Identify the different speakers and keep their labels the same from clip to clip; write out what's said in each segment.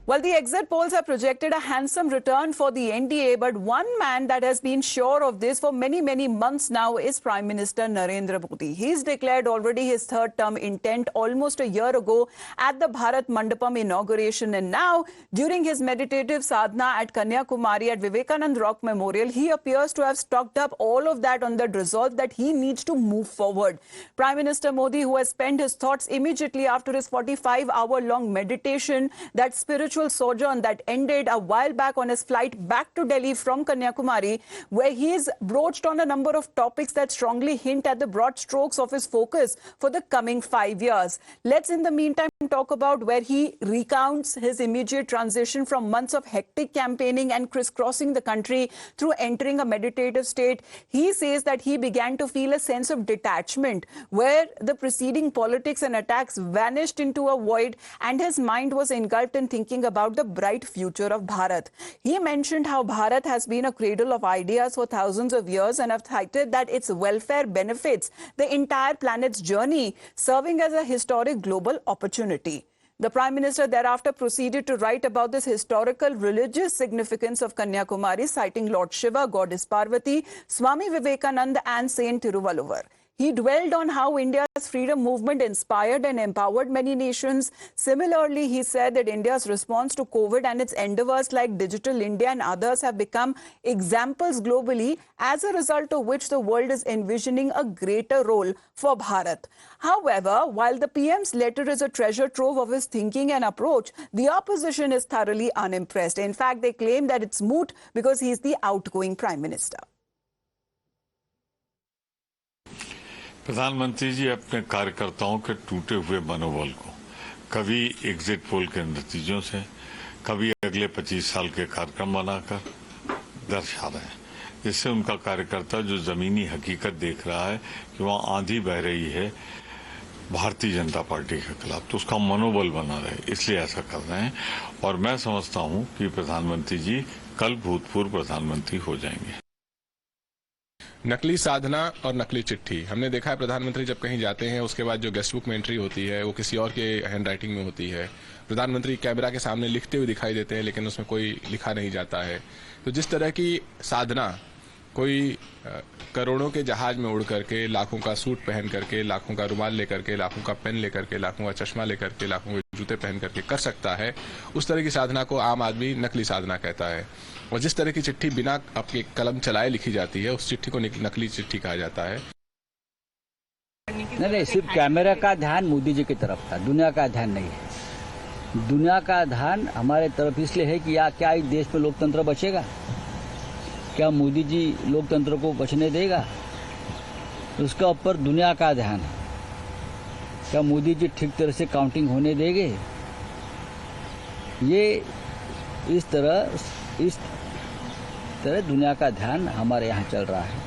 Speaker 1: Well, the exit polls have projected a handsome return for the NDA, but one man that has been sure of this for many, many months now is Prime Minister Narendra Modi. He's declared already his third term intent almost a year ago at the Bharat Mandapam inauguration. And now, during his meditative sadhana at Kanyakumari at Vivekanand Rock Memorial, he appears to have stocked up all of that on the resolve that he needs to move forward. Prime Minister Modi, who has penned his thoughts immediately after his 45-hour-long meditation, that spiritual sojourn that ended a while back on his flight back to Delhi from Kanyakumari, where he's broached on a number of topics that strongly hint at the broad strokes of his focus for the coming 5 years. Let's in the meantime talk about where he recounts his immediate transition from months of hectic campaigning and crisscrossing the country through entering a meditative state. He says that he began to feel a sense of detachment where the preceding politics and attacks vanished into a void, and his mind was engulfed in thinking about the bright future of Bharat. He mentioned how Bharat has been a cradle of ideas for thousands of years and have cited that its welfare benefits the entire planet's journey, serving as a historic global opportunity. The Prime Minister thereafter proceeded to write about this historical religious significance of Kanyakumari, citing Lord Shiva, Goddess Parvati, Swami Vivekananda and Saint Tiruvalluvar. He dwelled on how India's freedom movement inspired and empowered many nations. Similarly, he said that India's response to COVID and its endeavors like Digital India and others have become examples globally, as a result of which the world is envisioning a greater role for Bharat. However, while the PM's letter is a treasure trove of his thinking and approach, the opposition is thoroughly unimpressed. In fact, they claim that it's moot because he's the outgoing Prime Minister.
Speaker 2: प्रधानमंत्री जी अपने कार्यकर्ताओं के टूटे हुए मनोबल को कभी exit poll के नतीजों से, कभी अगले 25 साल के कार्यक्रम बनाकर दर्शा रहे हैं। इससे उनका कार्यकर्ता जो जमीनी हकीकत देख रहा है कि वहाँ आंधी बह रही है भारतीय जनता पार्टी के खिलाफ, तो उसका मनोबल बना रहे, इसलिए ऐसा कर रहे हैं। और मैं समझता हूँ कि प्रधानमंत्री जी कल भूतपूर्व प्रधानमंत्री हो जाएंगे।
Speaker 3: नकली साधना और नकली चिट्ठी हमने देखा है। प्रधानमंत्री जब कहीं जाते हैं उसके बाद जो गेस्ट बुक में एंट्री होती है वो किसी और के हैंड राइटिंग में होती है। प्रधानमंत्री कैमरा के सामने लिखते हुए दिखाई देते हैं लेकिन उसमें कोई लिखा नहीं जाता है। तो जिस तरह की साधना कोई करोड़ों के जहाज में उड़ करके, लाखों का सूट पहन करके, लाखों का रुमाल लेकर के, लाखों का पेन लेकर के, लाखों का चश्मा लेकर के, लाखों के जूते पहन करके कर सकता है, उस तरह की साधना को आम आदमी नकली साधना कहता है। और जिस तरह की चिट्ठी बिना आपके कलम चलाए लिखी जाती है उस चिट्ठी को नकली चिट्ठी कहा जाता है।
Speaker 4: नहीं, सिर्फ कैमरा का ध्यान मोदी जी की तरफ था, दुनिया का ध्यान नहीं है। दुनिया का ध्यान हमारे तरफ इसलिए है कि क्या इस देश में लोकतंत्र बचेगा? क्या मोदी जी लोकतंत्र को बचने देगा? उसका ऊपर दुनिया का ध्यान है। क्या मोदी जी ठीक तरह से काउंटिंग होने देंगे? ये इस तरह दुनिया का ध्यान हमारे यहाँ चल रहा है।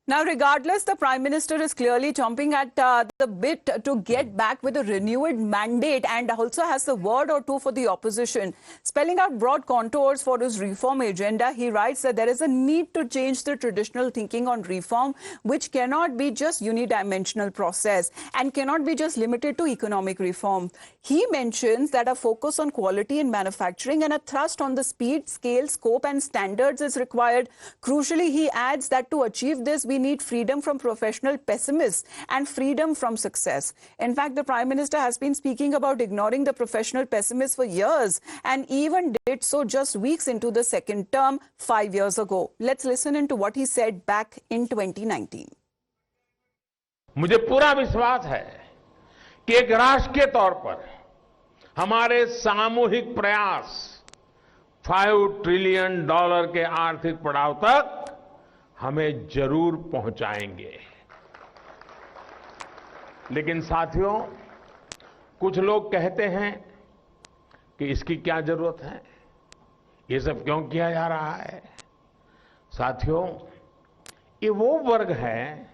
Speaker 1: Now, regardless, the Prime Minister is clearly chomping at the bit to get back with a renewed mandate and also has a word or two for the opposition. Spelling out broad contours for his reform agenda, he writes that there is a need to change the traditional thinking on reform, which cannot be just unidimensional process and cannot be just limited to economic reform. He mentions that a focus on quality in manufacturing and a thrust on the speed, scale, scope and standards is required. Crucially, he adds that to achieve this, we need freedom from professional pessimists and freedom from success. In fact, the Prime Minister has been speaking about ignoring the professional pessimists for years and even did so just weeks into the second term 5 years ago. Let's listen into what he said back in 2019.
Speaker 5: मुझे पूरा विश्वास है कि एक राष्ट्र के तौर पर हमारे सामूहिक प्रयास $5 ट्रिलियन के आर्थिक पड़ाव तक हमें जरूर पहुंचाएंगे। लेकिन साथियों, कुछ लोग कहते हैं कि इसकी क्या जरूरत है, ये सब क्यों किया जा रहा है। साथियों, ये वो वर्ग है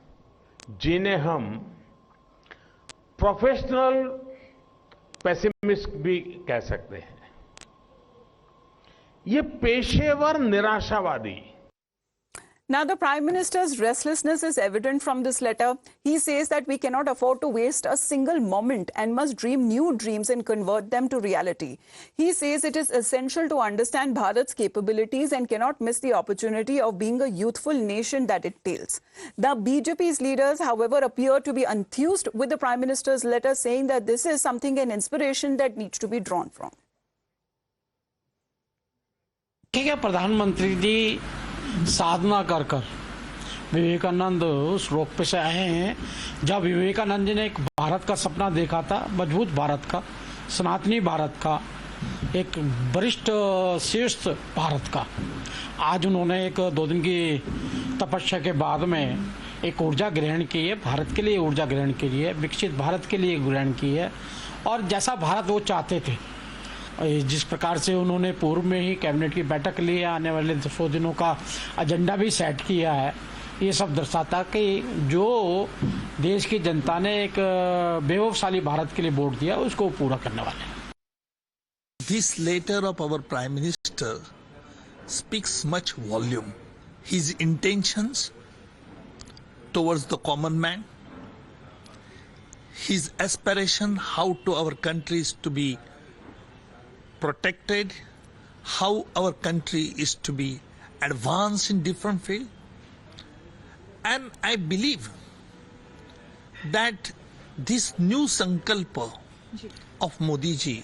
Speaker 5: जिन्हें हम प्रोफेशनल पेसिमिस्ट भी कह सकते हैं। ये पेशेवर निराशावादी।
Speaker 1: Now, the Prime Minister's restlessness is evident from this letter. He says that we cannot afford to waste a single moment and must dream new dreams and convert them to reality. He says it is essential to understand Bharat's capabilities and cannot miss the opportunity of being a youthful nation that it tails. The BJP's leaders, however, appear to be enthused with the Prime Minister's letter, saying that this is something, an inspiration that needs to be drawn from.
Speaker 6: ठीक है, प्रधानमंत्री जी साधना कर कर विवेकानंद उस रोक पे से आए हैं जब विवेकानंद जी ने एक भारत का सपना देखा था, मजबूत भारत का, सनातनी भारत का, एक वरिष्ठ श्रेष्ठ भारत का। आज उन्होंने एक 2 दिन की तपस्या के बाद में एक ऊर्जा ग्रहण की है, भारत के लिए ऊर्जा ग्रहण की है, विकसित भारत के लिए ग्रहण की है, और जैसा भारत वो चाहते थे, जिस प्रकार से उन्होंने पूर्व में ही कैबिनेट की बैठक ली है, आने वाले 100 दिनों का एजेंडा भी सेट किया है, ये सब दर्शाता कि जो देश की जनता ने एक वैभवशाली भारत के लिए वोट दिया उसको पूरा करने वाले हैं।
Speaker 7: This letter of our Prime Minister speaks much volume. His intentions towards the common man, his aspiration how to our country is to be protected, how our country is to be advanced in different fields. And I believe that this new Sankalpa of Modi ji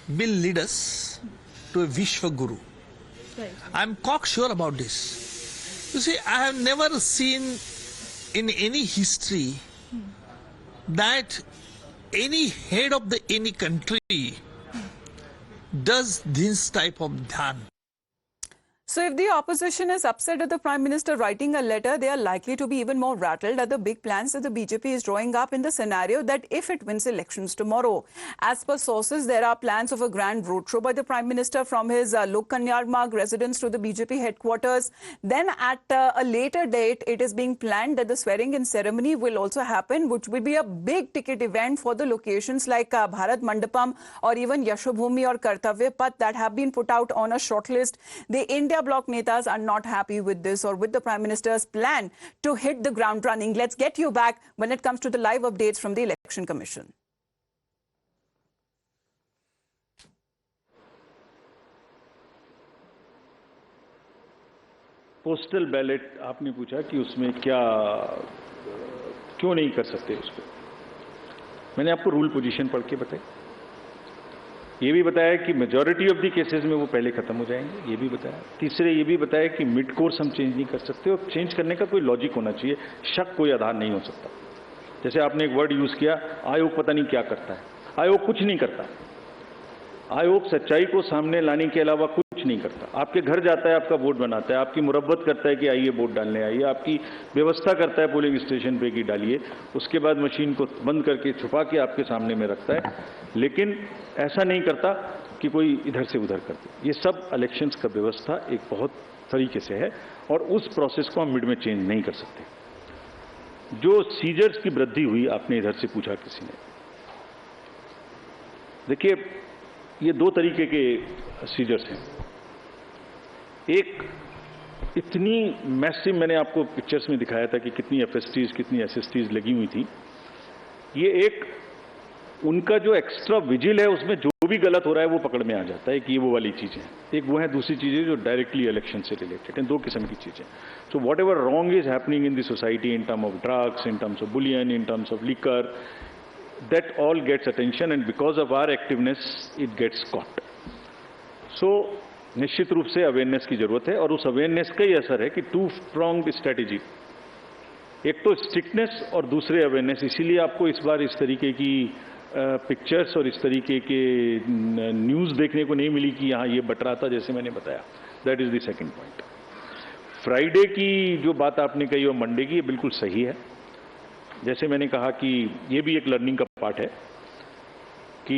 Speaker 7: will lead us to a Vishwa Guru. I'm cocksure about this. You see, I have never seen in any history that any head of any country does this type of dhyan.
Speaker 1: So if the opposition is upset at the Prime Minister writing a letter, they are likely to be even more rattled at the big plans that the BJP is drawing up in the scenario that if it wins elections tomorrow. As per sources, there are plans of a grand roadshow by the Prime Minister from his Lok Kanyar Marg residence to the BJP headquarters. Then at a later date, it is being planned that the swearing-in ceremony will also happen, which will be a big ticket event for the locations like Bharat Mandapam or even Yashobhumi or Kartavya Path that have been put out on a shortlist. The India Bloc Netas are not happy with this or with the Prime Minister's plan to hit the ground running. Let's get you back when it comes to the live updates from the Election Commission.
Speaker 8: Postal ballot आपने पूछा कि उसमें क्या क्यों नहीं कर सकते उसको। मैंने आपको रूल पोजीशन पढ़ के बताई, ये भी बताया कि मेजॉरिटी ऑफ दी केसेस में वो पहले खत्म हो जाएंगे, ये भी बताया। तीसरे ये भी बताया कि मिड कोर्स हम चेंज नहीं कर सकते और चेंज करने का कोई लॉजिक होना चाहिए, शक कोई आधार नहीं हो सकता। जैसे आपने एक वर्ड यूज किया, आयोग पता नहीं क्या करता है। आयोग कुछ नहीं करता, आयोग सच्चाई को सामने लाने के अलावा कुछ नहीं करता। आपके घर जाता है, आपका वोट बनाता है, आपकी मुरब्बत करता है कि आइए वोट डालने आइए, आपकी व्यवस्था करता है पोलिंग स्टेशन पे कि डालिए, उसके बाद मशीन को बंद करके छुपा के आपके सामने में रखता है, लेकिन ऐसा नहीं करता कि कोई इधर से उधर कर दे। ये सब इलेक्शंस का व्यवस्था एक बहुत तरीके से है और उस प्रोसेस को हम मिड में चेंज नहीं कर सकते। जो सीजर्स की वृद्धि हुई, आपने इधर से पूछा किसी ने, देखिए ये 2 तरीके के सीजर्स हैं। एक इतनी मैसिव, मैंने आपको पिक्चर्स में दिखाया था कि कितनी एफएसटीज कितनी एसएसटीज लगी हुई थी। ये एक उनका जो एक्स्ट्रा विजिल है उसमें जो भी गलत हो रहा है वो पकड़ में आ जाता है कि ये वो वाली चीजें, एक वो है, दूसरी चीजें जो डायरेक्टली इलेक्शन से रिलेटेड हैं। 2 किस्म की चीजें। So what ever wrong is happening in the society in term of drugs, in terms of Boolean, in terms of liquor, that all gets attention and because of our activeness it gets caught. So निश्चित रूप से awareness की जरूरत है और उस awareness का ही असर है कि 2-pronged स्ट्रेटेजी, एक तो स्ट्रिक्टनेस और दूसरे अवेयरनेस। इसीलिए आपको इस बार इस तरीके की पिक्चर्स और इस तरीके के न्यूज़ देखने को नहीं मिली कि यहाँ ये बट रहा था, जैसे मैंने बताया। That is the second point. Friday की जो बात आपने कही और मंडे की, ये बिल्कुल सही है। जैसे मैंने कहा कि ये भी एक लर्निंग का पार्ट है कि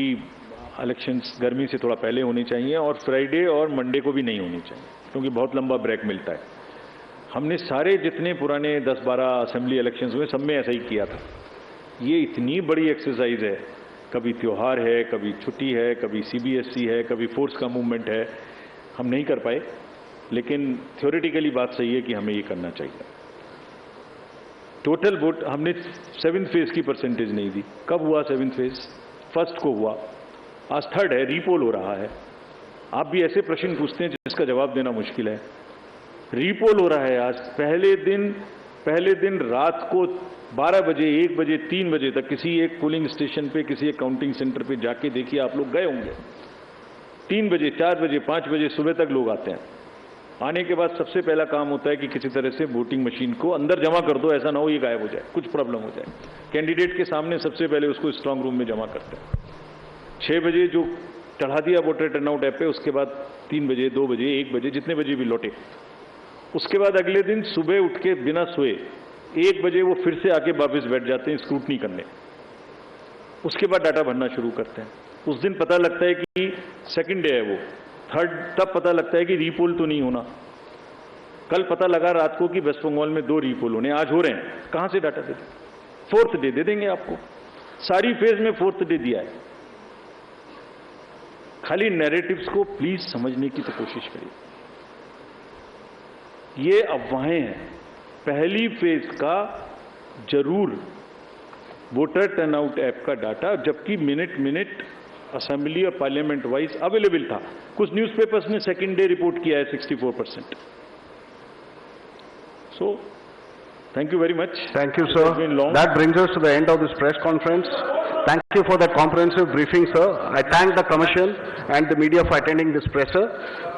Speaker 8: इलेक्शंस गर्मी से थोड़ा पहले होनी चाहिए और फ्राइडे और मंडे को भी नहीं होनी चाहिए क्योंकि बहुत लंबा ब्रेक मिलता है। हमने सारे जितने पुराने 10-12 असेंबली इलेक्शंस हुए सब में ऐसा ही किया था। ये इतनी बड़ी एक्सरसाइज है, कभी त्यौहार है, कभी छुट्टी है, कभी सीबीएसई है, कभी फोर्स का मूवमेंट है, हम नहीं कर पाए। लेकिन थ्योरेटिकली बात सही है कि हमें ये करना चाहिए। टोटल वोट हमने 7th फेज की परसेंटेज नहीं दी। कब हुआ 7th फेज? फर्स्ट को हुआ, आज थर्ड है, रीपोल हो रहा है। आप भी ऐसे प्रश्न पूछते हैं जिसका जवाब देना मुश्किल है। रीपोल हो रहा है आज। पहले दिन रात को 12 बजे, 1 बजे, 3 बजे तक किसी एक पोलिंग स्टेशन पे, किसी एक काउंटिंग सेंटर पे जाके देखिए, आप लोग गए होंगे। 3 बजे, 4 बजे, 5 बजे सुबह तक लोग आते हैं। आने के बाद सबसे पहला काम होता है कि किसी तरह से वोटिंग मशीन को अंदर जमा कर दो, ऐसा ना हो ये गायब हो जाए, कुछ प्रॉब्लम हो जाए। कैंडिडेट के सामने सबसे पहले उसको स्ट्रांग रूम में जमा करते हैं। 6 बजे जो चढ़ा दिया वोटर टर्नआउट ऐप पे, उसके बाद 3 बजे, 2 बजे, 1 बजे, जितने बजे भी लौटे, उसके बाद अगले दिन सुबह उठ के बिना सोए 1 बजे वो फिर से आके वापस बैठ जाते हैं स्क्रूटनी करने। उसके बाद डाटा भरना शुरू करते हैं। उस दिन पता लगता है कि सेकंड डे है वो। थर्ड तब पता लगता है कि रीपोल तो नहीं होना। कल पता लगा रात को कि वेस्ट बंगाल में 2 रीपोल होने, आज हो रहे हैं। कहां से डाटा दे दें? 4th डे दे देंगे आपको। सारी फेज में 4th डे दिया है। खाली नैरेटिव्स को प्लीज समझने की तो कोशिश करिए। ये अफवाहें हैं। पहली फेज का जरूर वोटर टर्नआउट ऐप का डाटा, जबकि मिनट असेंबली और पार्लियामेंट वाइज अवेलेबल था। कुछ न्यूज़पेपर्स ने सेकंड डे रिपोर्ट किया है 64%। सो thank you very much.
Speaker 9: Thank you, sir. That brings us to the end of this press conference. Thank you for that comprehensive briefing, sir. I thank the Commission and the media for attending this presser.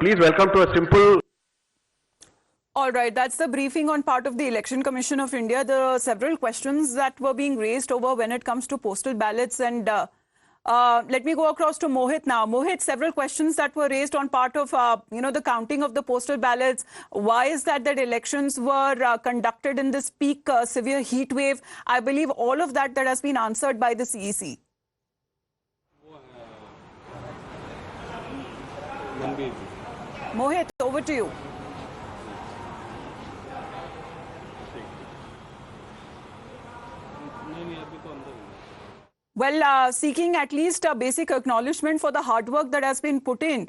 Speaker 9: Please welcome to a simple.
Speaker 1: All right, that's the briefing on part of the Election Commission of India. There are several questions that were being raised over when it comes to postal ballots, and let me go across to Mohit now. Mohit, several questions that were raised on part of the counting of the postal ballots. Why is that elections were conducted in this peak severe heat wave? I believe all of that has been answered by the CEC. Mohit, over to you. Well, seeking at least a basic acknowledgement for the hard work that has been put in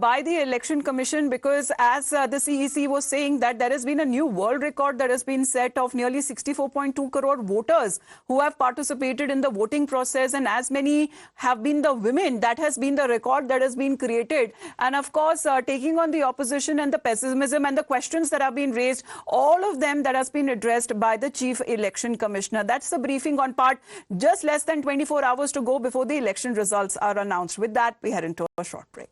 Speaker 1: by the Election Commission, because as the CEC was saying that there has been a new world record that has been set of nearly 64.2 crore voters who have participated in the voting process, and as many have been the women. That has been the record that has been created. And of course, taking on the opposition and the pessimism and the questions that have been raised, all of them that has been addressed by the Chief Election Commissioner. That's the briefing on part. Just less than 24 hours to go before the election results are announced. With that, we head into a short break.